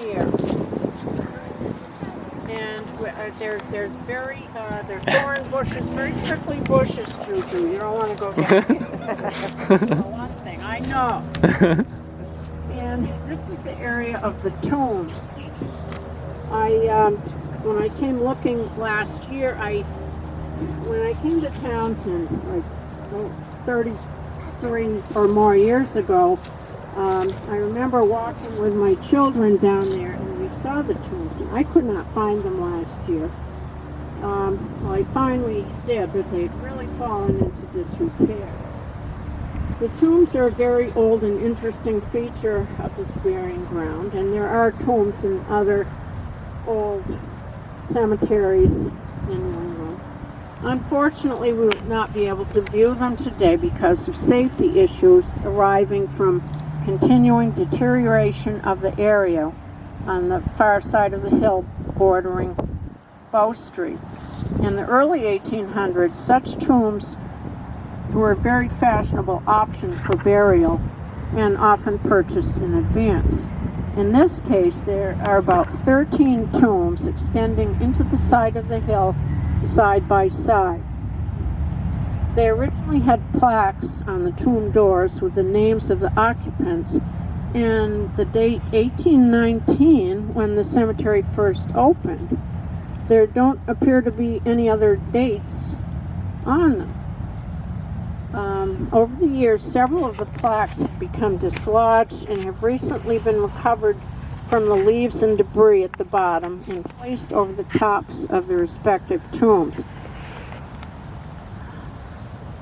here. And there's thorn bushes, very prickly bushes, Juju. You don't want to go down there. For one thing, I know. And this is the area of the tombs. When I came looking last year, when I came to Townsend, like 33 or more years ago, I remember walking with my children down there, and we saw the tombs, and I could not find them last year. Well, I finally did, but they'd really fallen into disrepair. The tombs are a very old and interesting feature of this burying ground, and there are tombs in other old cemeteries in New England. Unfortunately, we will not be able to view them today because of safety issues arising from continuing deterioration of the area on the far side of the hill bordering Bow Street. In the early 1800s, such tombs were a very fashionable option for burial and often purchased in advance. In this case, there are about 13 tombs extending into the side of the hill side by side. They originally had plaques on the tomb doors with the names of the occupants and the date 1819 when the cemetery first opened. There don't appear to be any other dates on them. Over the years, several of the plaques have become dislodged and have recently been recovered from the leaves and debris at the bottom and placed over the tops of the respective tombs.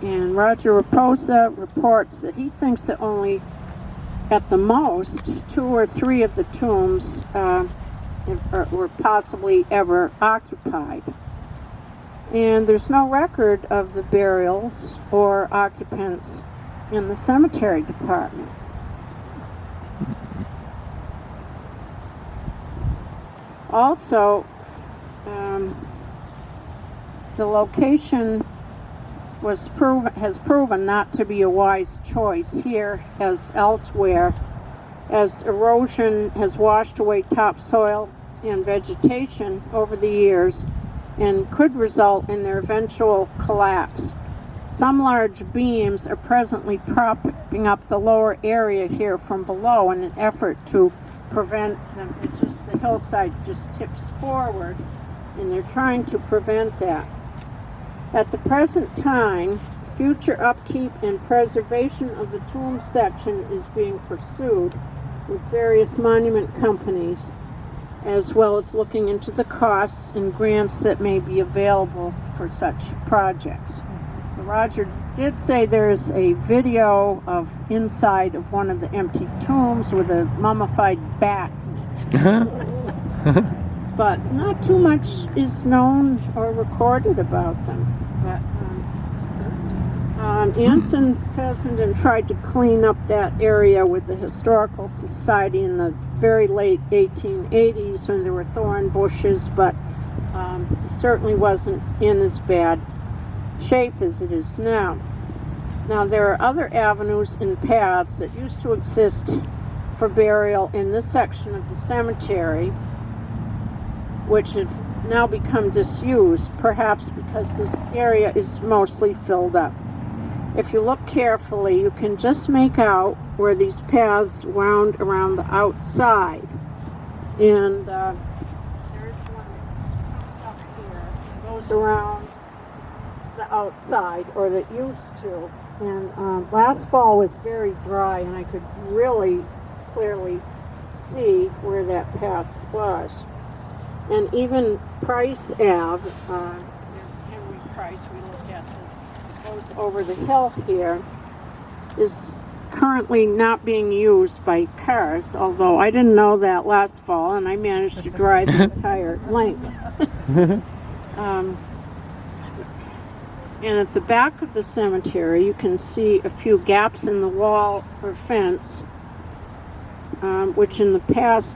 And Roger Raposa reports that he thinks that only at the most 2 or 3 of the tombs were possibly ever occupied. And there's no record of the burials or occupants in the cemetery department. Also, the location has proven not to be a wise choice here as elsewhere, as erosion has washed away topsoil and vegetation over the years and could result in their eventual collapse. Some large beams are presently propping up the lower area here from below in an effort to prevent them. The hillside just tips forward, and they're trying to prevent that. At the present time, future upkeep and preservation of the tomb section is being pursued with various monument companies, as well as looking into the costs and grants that may be available for such projects. Roger did say there's a video of inside of one of the empty tombs with a mummified bat. But not too much is known or recorded about them. But, Anson Fessenden tried to clean up that area with the Historical Society in the very late 1880s when there were thorn bushes, but it certainly wasn't in as bad shape as it is now. Now, there are other avenues and paths that used to exist for burial in this section of the cemetery, which have now become disused, perhaps because this area is mostly filled up. If you look carefully, you can just make out where these paths wound around the outside. And there's one that comes up here and goes around the outside, or that used to. And last fall was very dry, and I could really clearly see where that path was. And even Price Ave, there's Henry Price, we looked at, that goes over the hill here, is currently not being used by cars, although I didn't know that last fall, and I managed to drive the entire length. And at the back of the cemetery, you can see a few gaps in the wall or fence, which in the past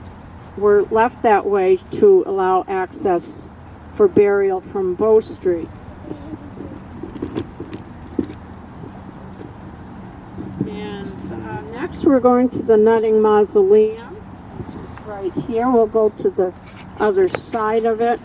were left that way to allow access for burial from Bow Street. And next we're going to the Nutting Mausoleum, which is right here. We'll go to the other side of it.